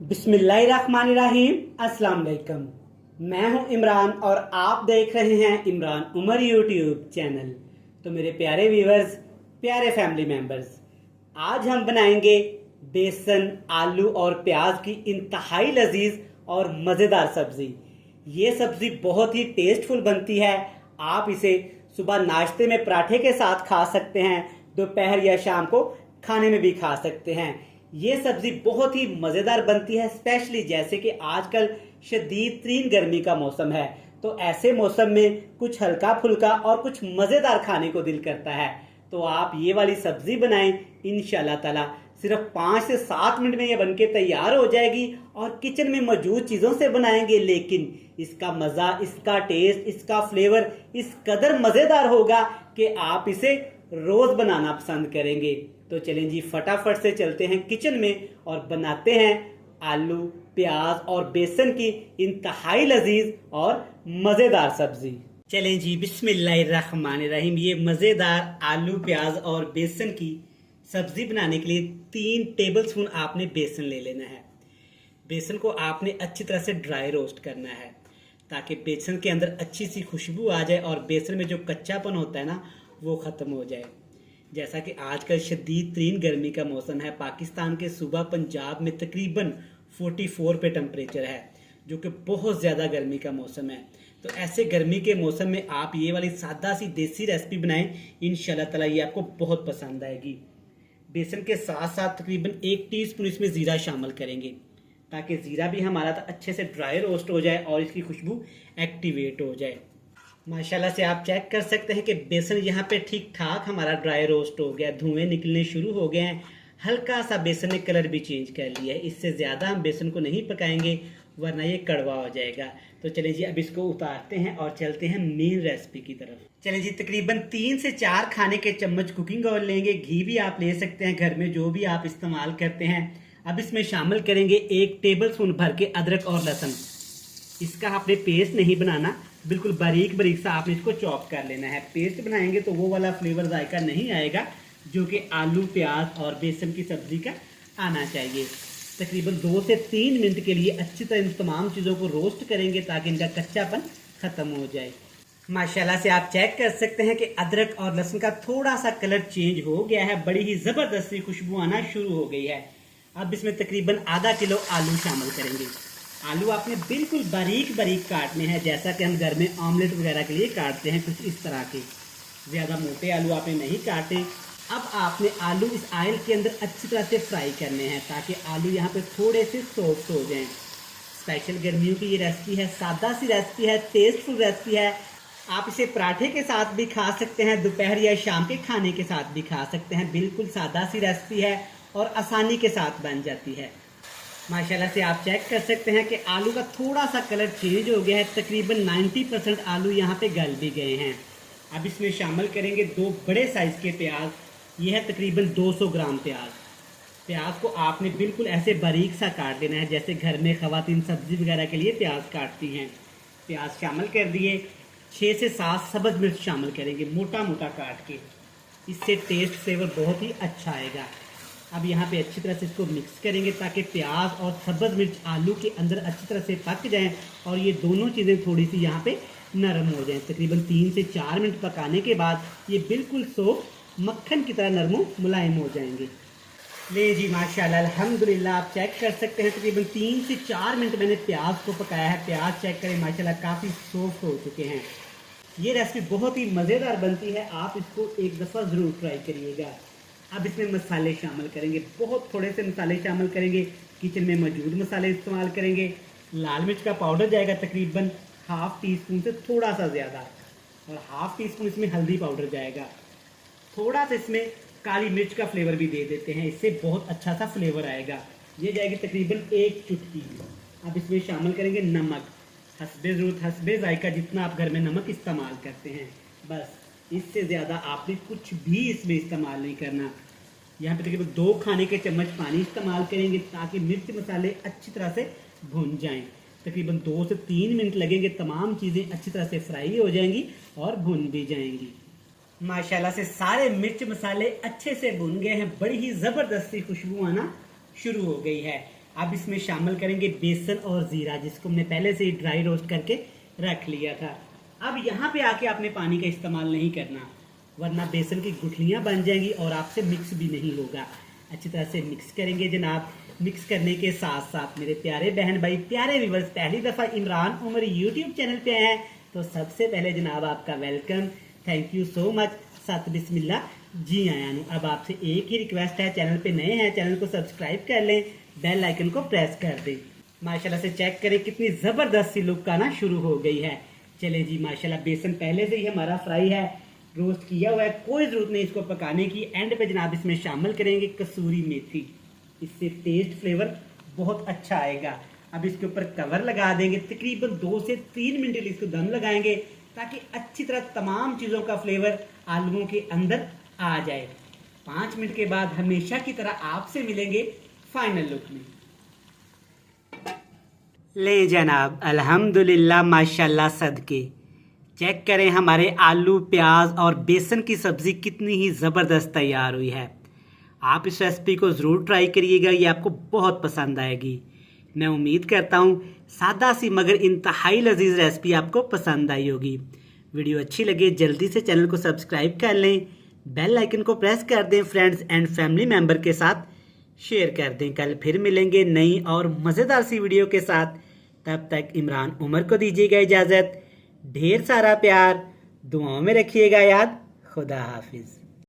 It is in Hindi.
बिस्मिल्लाहिर्रहमानिर्रहीम। अस्सलाम वालेकुम। मैं हूं इमरान और आप देख रहे हैं इमरान उमर यूट्यूब चैनल। तो मेरे प्यारे व्यूअर्स, प्यारे फैमिली मेंबर्स, आज हम बनाएंगे बेसन, आलू और प्याज की इंतहाई लजीज और मज़ेदार सब्ज़ी। ये सब्ज़ी बहुत ही टेस्टफुल बनती है। आप इसे सुबह नाश्ते में पराठे के साथ खा सकते हैं, दोपहर या शाम को खाने में भी खा सकते हैं। ये सब्जी बहुत ही मज़ेदार बनती है, स्पेशली जैसे कि आजकल शदीद तरीन गर्मी का मौसम है, तो ऐसे मौसम में कुछ हल्का फुल्का और कुछ मज़ेदार खाने को दिल करता है। तो आप ये वाली सब्जी बनाएं, इंशाल्लाह ताला सिर्फ 5 से 7 मिनट में ये बनके तैयार हो जाएगी। और किचन में मौजूद चीज़ों से बनाएंगे, लेकिन इसका मज़ा, इसका टेस्ट, इसका फ्लेवर इस कदर मज़ेदार होगा कि आप इसे रोज़ बनाना पसंद करेंगे। तो चलें जी, फटाफट से चलते हैं किचन में और बनाते हैं आलू, प्याज और बेसन की इंतहाई लजीज और मज़ेदार सब्जी। चलें जी, बिस्मिल्लाहिर्रहमानिर्रहीम। ये मज़ेदार आलू, प्याज और बेसन की सब्जी बनाने के लिए 3 टेबलस्पून आपने बेसन ले लेना है। बेसन को आपने अच्छी तरह से ड्राई रोस्ट करना है ताकि बेसन के अंदर अच्छी सी खुशबू आ जाए और बेसन में जो कच्चापन होता है ना, वो ख़त्म हो जाए। जैसा कि आजकल शदीद तरीन गर्मी का मौसम है, पाकिस्तान के सूबा पंजाब में तकरीबन 44 पे टेम्परेचर है, जो कि बहुत ज़्यादा गर्मी का मौसम है। तो ऐसे गर्मी के मौसम में आप ये वाली सादा सी देसी रेसिपी बनाएं, इंशाल्लाह ताला ये आपको बहुत पसंद आएगी। बेसन के साथ साथ तकरीबन 1 टीस्पून इसमें ज़ीरा शामिल करेंगे ताकि ज़ीरा भी हमारा अच्छे से ड्राई रोस्ट हो जाए और इसकी खुशबू एक्टिवेट हो जाए। माशाल्लाह से आप चेक कर सकते हैं कि बेसन यहाँ पे ठीक ठाक हमारा ड्राई रोस्ट हो गया, धुएं निकलने शुरू हो गए हैं। हल्का सा बेसन ने कलर भी चेंज कर लिया है। इससे ज़्यादा हम बेसन को नहीं पकाएंगे वरना ये कड़वा हो जाएगा। तो चलें जी, अब इसको उतारते हैं और चलते हैं मेन रेसिपी की तरफ। चलें जी, तकरीबन 3 से 4 खाने के चम्मच कुकिंग ऑयल लेंगे। घी भी आप ले सकते हैं घर में जो भी आप इस्तेमाल करते हैं। अब इसमें शामिल करेंगे 1 टेबल स्पून भर के अदरक और लहसुन। इसका आपने पेस्ट नहीं बनाना, बिल्कुल बारीक बारीक सा आपने इसको चॉप कर लेना है। पेस्ट बनाएंगे तो वो वाला फ्लेवर जायका नहीं आएगा जो कि आलू, प्याज और बेसन की सब्जी का आना चाहिए। तकरीबन 2 से 3 मिनट के लिए अच्छी तरह इन तमाम चीज़ों को रोस्ट करेंगे ताकि इनका कच्चापन ख़त्म हो जाए। माशाल्लाह से आप चेक कर सकते हैं कि अदरक और लहसुन का थोड़ा सा कलर चेंज हो गया है, बड़ी ही ज़बरदस्त खुशबू आना शुरू हो गई है। अब इसमें तकरीबन आधा किलो आलू शामिल करेंगे। आलू आपने बिल्कुल बारीक बारीक काटने हैं, जैसा कि हम घर में ऑमलेट वगैरह के लिए काटते हैं, कुछ इस तरह के। ज़्यादा मोटे आलू आपने नहीं काटे। अब आपने आलू इस ऑयल के अंदर अच्छी तरह से फ्राई करने हैं ताकि आलू यहाँ पे थोड़े से सॉफ्ट हो जाएं। स्पेशल गर्मियों की ये रेसिपी है, सादा सी रेसिपी है, टेस्टफुल रेसिपी है। आप इसे पराठे के साथ भी खा सकते हैं, दोपहर या शाम के खाने के साथ भी खा सकते हैं। बिल्कुल सादा सी रेसिपी है और आसानी के साथ बन जाती है। माशाल्लाह से आप चेक कर सकते हैं कि आलू का थोड़ा सा कलर चेंज हो गया है। तकरीबन 90% आलू यहाँ पे गल भी गए हैं। अब इसमें शामिल करेंगे 2 बड़े साइज़ के प्याज। ये है तकरीबन 200 ग्राम प्याज। प्याज को आपने बिल्कुल ऐसे बारीक सा काट लेना है, जैसे घर में ख़वातीन सब्ज़ी वगैरह के लिए प्याज काटती हैं। प्याज शामिल कर दिए। 6 से 7 सब्ज़ मिर्च शामिल करेंगे, मोटा मोटा काट के। इससे टेस्ट फ्लेवर बहुत ही अच्छा आएगा। अब यहाँ पे अच्छी तरह से इसको मिक्स करेंगे ताकि प्याज और सब्ज़ मिर्च आलू के अंदर अच्छी तरह से पक जाएं और ये दोनों चीज़ें थोड़ी सी यहाँ पे नरम हो जाएं। तकरीबन 3 से 4 मिनट पकाने के बाद ये बिल्कुल सॉफ्ट मक्खन की तरह नरम मुलायम हो जाएंगे। ले जी, माशाल्लाह अल्हम्दुलिल्लाह आप चेक कर सकते हैं तकरीबन 3 से 4 मिनट मैंने प्याज को पकाया है। प्याज चेक करें, माशाल्लाह काफ़ी सॉफ्ट हो चुके हैं। ये रेसिपी बहुत ही मज़ेदार बनती है, आप इसको एक दफ़ा ज़रूर ट्राई करिएगा। अब इसमें मसाले शामिल करेंगे, बहुत थोड़े से मसाले शामिल करेंगे। किचन में मौजूद मसाले इस्तेमाल करेंगे। लाल मिर्च का पाउडर जाएगा तकरीबन ½ टीस्पून से थोड़ा सा ज़्यादा, और ½ टीस्पून इसमें हल्दी पाउडर जाएगा। थोड़ा सा इसमें काली मिर्च का फ्लेवर भी दे देते हैं, इससे बहुत अच्छा सा फ्लेवर आएगा। ये जाएगी तकरीबन 1 चुटकी। अब इसमें शामिल करेंगे नमक, हस्बे ज़रूरत, हस्बे जायका, जितना आप घर में नमक इस्तेमाल करते हैं बस। इससे ज़्यादा आपने कुछ भी इसमें इस्तेमाल नहीं करना। यहाँ पे तकरीबन 2 खाने के चम्मच पानी इस्तेमाल करेंगे ताकि मिर्च मसाले अच्छी तरह से भुन जाएं। तकरीबन 2 से 3 मिनट लगेंगे, तमाम चीज़ें अच्छी तरह से फ्राई हो जाएंगी और भुन भी जाएंगी। माशाल्लाह से सारे मिर्च मसाले अच्छे से भुन गए हैं, बड़ी ही ज़बरदस्ती खुशबू आना शुरू हो गई है। अब इसमें शामिल करेंगे बेसन और ज़ीरा, जिसको हमने पहले से ही ड्राई रोस्ट करके रख लिया था। अब यहाँ पे आके आपने पानी का इस्तेमाल नहीं करना, वरना बेसन की गुठलियाँ बन जाएंगी और आपसे मिक्स भी नहीं होगा। अच्छी तरह से मिक्स करेंगे जनाब। मिक्स करने के साथ साथ मेरे प्यारे बहन भाई, प्यारे व्यूवर्स, पहली दफ़ा इमरान उमर यूट्यूब चैनल पे आए हैं तो सबसे पहले जनाब आपका welcome, thank you so much. सत बिस्मिल्लाह, जी आया हूँ। अब आपसे एक ही रिक्वेस्ट है, चैनल पे नए हैं चैनल को सब्सक्राइब कर लें, बेल आइकन को प्रेस कर दें। माशाल्लाह से चेक करें कितनी ज़बरदस्त सी लुक आना शुरू हो गई है। चले जी माशाल्लाह, बेसन पहले से ही हमारा फ्राई है, रोस्ट किया हुआ है, कोई ज़रूरत नहीं इसको पकाने की। एंड पे जनाब इसमें शामिल करेंगे कसूरी मेथी, इससे टेस्ट फ्लेवर बहुत अच्छा आएगा। अब इसके ऊपर कवर लगा देंगे, तकरीबन 2 से 3 मिनट इसको दम लगाएंगे ताकि अच्छी तरह तमाम चीज़ों का फ्लेवर आलूओं के अंदर आ जाए। 5 मिनट के बाद हमेशा की तरह आपसे मिलेंगे फाइनल लुक में। ले जनाब, अल्हम्दुलिल्लाह माशाल्लाह सदके, चेक करें हमारे आलू प्याज और बेसन की सब्ज़ी कितनी ही ज़बरदस्त तैयार हुई है। आप इस रेसिपी को ज़रूर ट्राई करिएगा, ये आपको बहुत पसंद आएगी। मैं उम्मीद करता हूँ सादा सी मगर इंतहाई लजीज रेसिपी आपको पसंद आई होगी। वीडियो अच्छी लगे जल्दी से चैनल को सब्सक्राइब कर लें, बेल आइकन को प्रेस कर दें, फ्रेंड्स एंड फैमिली मेम्बर के साथ शेयर कर दें। कल फिर मिलेंगे नई और मज़ेदार सी वीडियो के साथ। तब तक इमरान उमर को दीजिएगा इजाज़त। ढेर सारा प्यार, दुआओं में रखिएगा याद। खुदा हाफिज़।